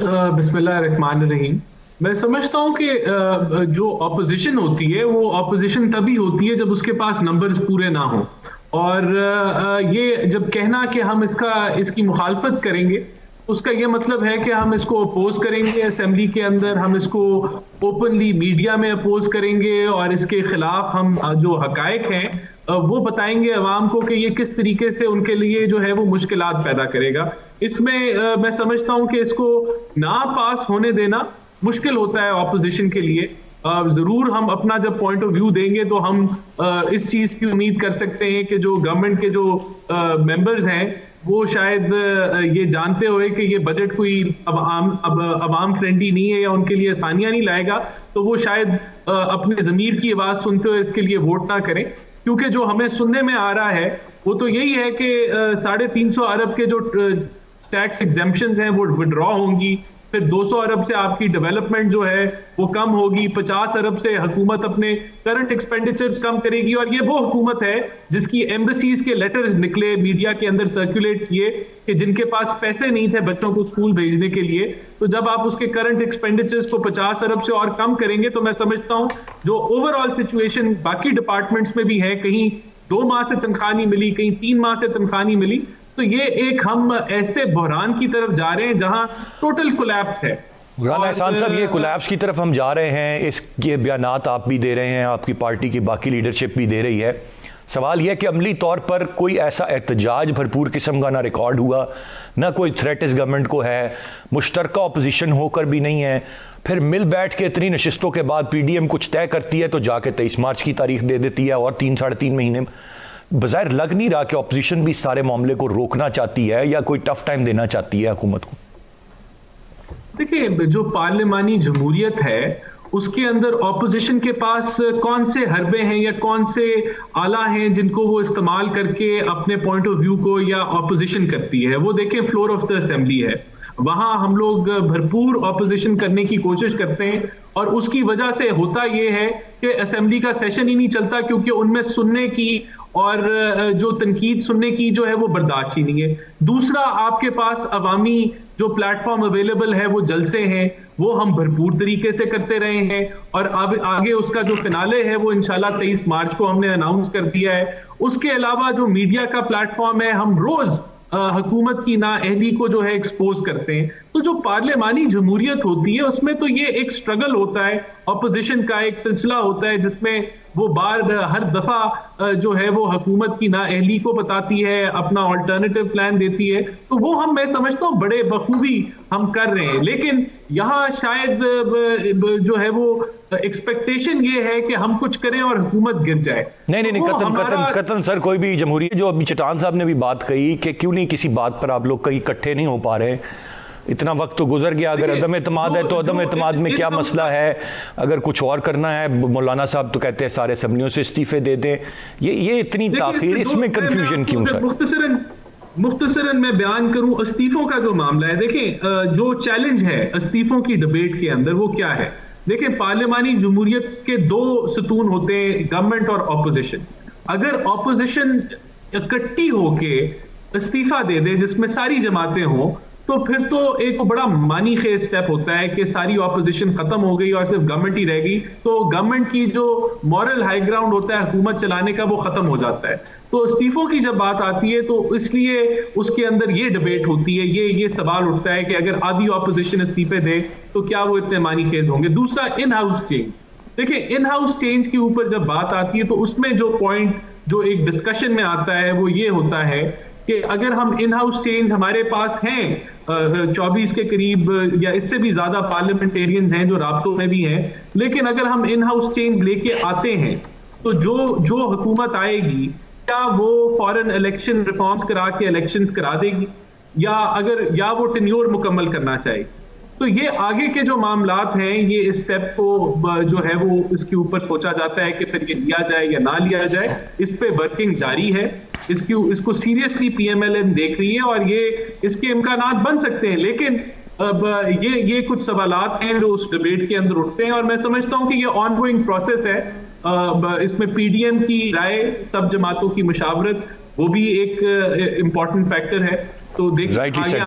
बिस्मिल्लाहिर्रहमानिर्रहीम। मैं समझता हूँ कि जो ऑपोजिशन होती है वो ऑपोजिशन तभी होती है जब उसके पास नंबर्स पूरे ना हो। और ये जब कहना कि हम इसकी मुखालफत करेंगे, उसका ये मतलब है कि हम इसको अपोज करेंगे असेंबली के अंदर, हम इसको ओपनली मीडिया में अपोज करेंगे और इसके खिलाफ हम जो हकायक हैं वो बताएंगे अवाम को कि ये किस तरीके से उनके लिए जो है वो मुश्किलात पैदा करेगा। इसमें मैं समझता हूं कि इसको ना पास होने देना मुश्किल होता है ऑपोजिशन के लिए। जरूर हम अपना जब पॉइंट ऑफ व्यू देंगे तो हम इस चीज की उम्मीद कर सकते हैं कि जो गवर्नमेंट के जो मेंबर्स हैं वो शायद ये जानते हुए कि ये बजट कोई अब अवाम फ्रेंडली नहीं है या उनके लिए आसानियां नहीं लाएगा, तो वो शायद अपने ज़मीर की आवाज सुनते हुए इसके लिए वोट ना करें। क्योंकि जो हमें सुनने में आ रहा है वो तो यही है कि 350 अरब के जो टैक्स एग्जेम्पशंस हैं वो विड्रॉ होंगी, फिर 200 अरब से आपकी डेवलपमेंट जो है वो कम होगी, 50 अरब से हुकूमत अपने करंट एक्सपेंडिचर्स कम करेगी। और ये वो हुकूमत है जिसकी एम्बेसीज के लेटर्स निकले, मीडिया के अंदर सर्कुलेट किए कि जिनके पास पैसे नहीं थे बच्चों को स्कूल भेजने के लिए। तो जब आप उसके करंट एक्सपेंडिचर्स को 50 अरब से और कम करेंगे तो मैं समझता हूं जो ओवरऑल सिचुएशन बाकी डिपार्टमेंट्स में भी है, कहीं 2 माह से तनख्वाह नहीं मिली, कहीं 3 माह से तनख्वाह नहीं मिली, तो ये एक हम ऐसे बहरान की तरफ जा रहे हैं जहां टोटल कोलैप्स है। राना एहसान साहब, ये कोलैप्स की तरफ हम जा रहे हैं, इसके बयानात आप भी दे रहे हैं, आपकी पार्टी की बाकी लीडरशिप भी दे रही है। सवाल यह कि अमली तौर पर कोई ऐसा एहतजाज भरपूर किस्म का ना रिकॉर्ड हुआ, ना कोई थ्रेट इस गवर्नमेंट को है, मुश्तरका अपोजिशन होकर भी नहीं है। फिर मिल बैठ के इतनी नशिस्तों के बाद पीडीएम कुछ तय करती है तो जाके 23 मार्च की तारीख दे देती है और 3-3.5 महीने। बज़ाहिर लग नहीं रहा कि ऑपोजिशन भी सारे मामले को रोकना चाहती है या कोई टफ टाइम देना चाहती है हुकूमत को। देखिए, जो पार्लिमानी जमहूरियत है उसके अंदर ऑपोजिशन के पास कौन से हरबे हैं या कौन से आला हैं जिनको वो इस्तेमाल करके अपने पॉइंट ऑफ व्यू को या ऑपोजिशन करती है। वो देखें, फ्लोर ऑफ द असेंबली है, वहां हम लोग भरपूर ऑपोजिशन करने की कोशिश करते हैं और उसकी वजह से होता यह है कि असेंबली का सेशन ही नहीं चलता, क्योंकि उनमें सुनने की और जो तनकीद सुनने की जो है वो बर्दाश्त ही नहीं है। दूसरा, आपके पास अवामी जो प्लेटफॉर्म अवेलेबल है वो जलसे हैं, वो हम भरपूर तरीके से करते रहे हैं और अब आगे उसका जो फिनाले है वो इंशाल्लाह 23 मार्च को हमने अनाउंस कर दिया है। उसके अलावा जो मीडिया का प्लेटफॉर्म है, हम रोज हुकूमत की नाअहली को जो है एक्सपोज करते हैं। तो जो पार्लिमानी जमहूरियत होती है उसमें तो ये एक स्ट्रगल होता है, ऑपोजिशन का एक सिलसिला होता है जिसमें वो हर दफा जो है वो हुकूमत की नाअहली को बताती है, अपना ऑल्टरनेटिव प्लान देती है। तो वो मैं समझता हूँ बड़े बखूबी हम कर रहे हैं, लेकिन यहाँ शायद जो है वो एक्सपेक्टेशन ये है कि हम कुछ करें और हुकूमत गिर जाए। नहीं, कतन सर, कोई भी जमहूरियत, जो अभी चट्टान साहब ने भी बात कही कि क्यों नहीं किसी बात पर आप लोग कहीं इकट्ठे नहीं हो पा रहे। इतना वक्त तो गुजर गया, अगर अदम एतमाद है तो अदम एतमाद में क्या मसला है, अगर कुछ और करना है, मौलाना साहब तो कहते हैं सारे असम्बलियों से इस्तीफे दे दें। ये इतनी ताखीर, इसमें कंफ्यूजन क्यों सर? मुख्तसरन मैं बयान करूं, इस्तीफों का जो मामला है, देखें जो चैलेंज है इस्तीफों की डिबेट के अंदर वो क्या है। देखें, पार्लिमानी जमहूरियत के 2 सतून होते हैं, गवर्नमेंट और ऑपोजिशन। अगर ऑपोजिशन इकट्ठी होके इस्तीफा दे दे जिसमें सारी जमातें हों, तो फिर तो एक बड़ा मानी खेज स्टेप होता है कि सारी ऑपोजिशन खत्म हो गई और सिर्फ गवर्नमेंट ही रह गई। तो गवर्नमेंट की जो मॉरल हाई ग्राउंड होता है हुकूमत चलाने का वो खत्म हो जाता है। तो इस्तीफों की जब बात आती है तो इसलिए उसके अंदर ये डिबेट होती है, ये सवाल उठता है कि अगर आधी ऑपोजिशन इस्तीफे दे तो क्या वो इतने मानी खेज होंगे। दूसरा, इन हाउस चेंज। देखिए, इन हाउस चेंज के ऊपर जब बात आती है तो उसमें जो पॉइंट जो एक डिस्कशन में आता है वो ये होता है कि अगर हम इन हाउस चेंज, हमारे पास हैं 24 के करीब या इससे भी ज्यादा पार्लियामेंटेरियंस हैं जो राब्तों में भी हैं, लेकिन अगर हम इन हाउस चेंज लेके आते हैं तो जो हुकूमत आएगी क्या वो फॉरेन इलेक्शन रिफॉर्म्स करा के इलेक्शंस करा देगी या वो टेन्योर मुकम्मल करना चाहेगी। तो ये आगे के जो मामलात हैं, ये इस स्टेप को जो है वो इसके ऊपर सोचा जाता है कि फिर ये लिया जाए या ना लिया जाए। इस पे वर्किंग जारी है, इसको सीरियसली पीएमएलएन देख रही है और ये इसके इम्कानात बन सकते हैं। लेकिन अब ये कुछ सवालात हैं जो उस डिबेट के अंदर उठते हैं और मैं समझता हूं कि ये ऑनगोइंग प्रोसेस है। इसमें पीडीएम की राय, सब जमातों की मुशावरत, वो भी एक इम्पॉर्टेंट फैक्टर है। तो देखिए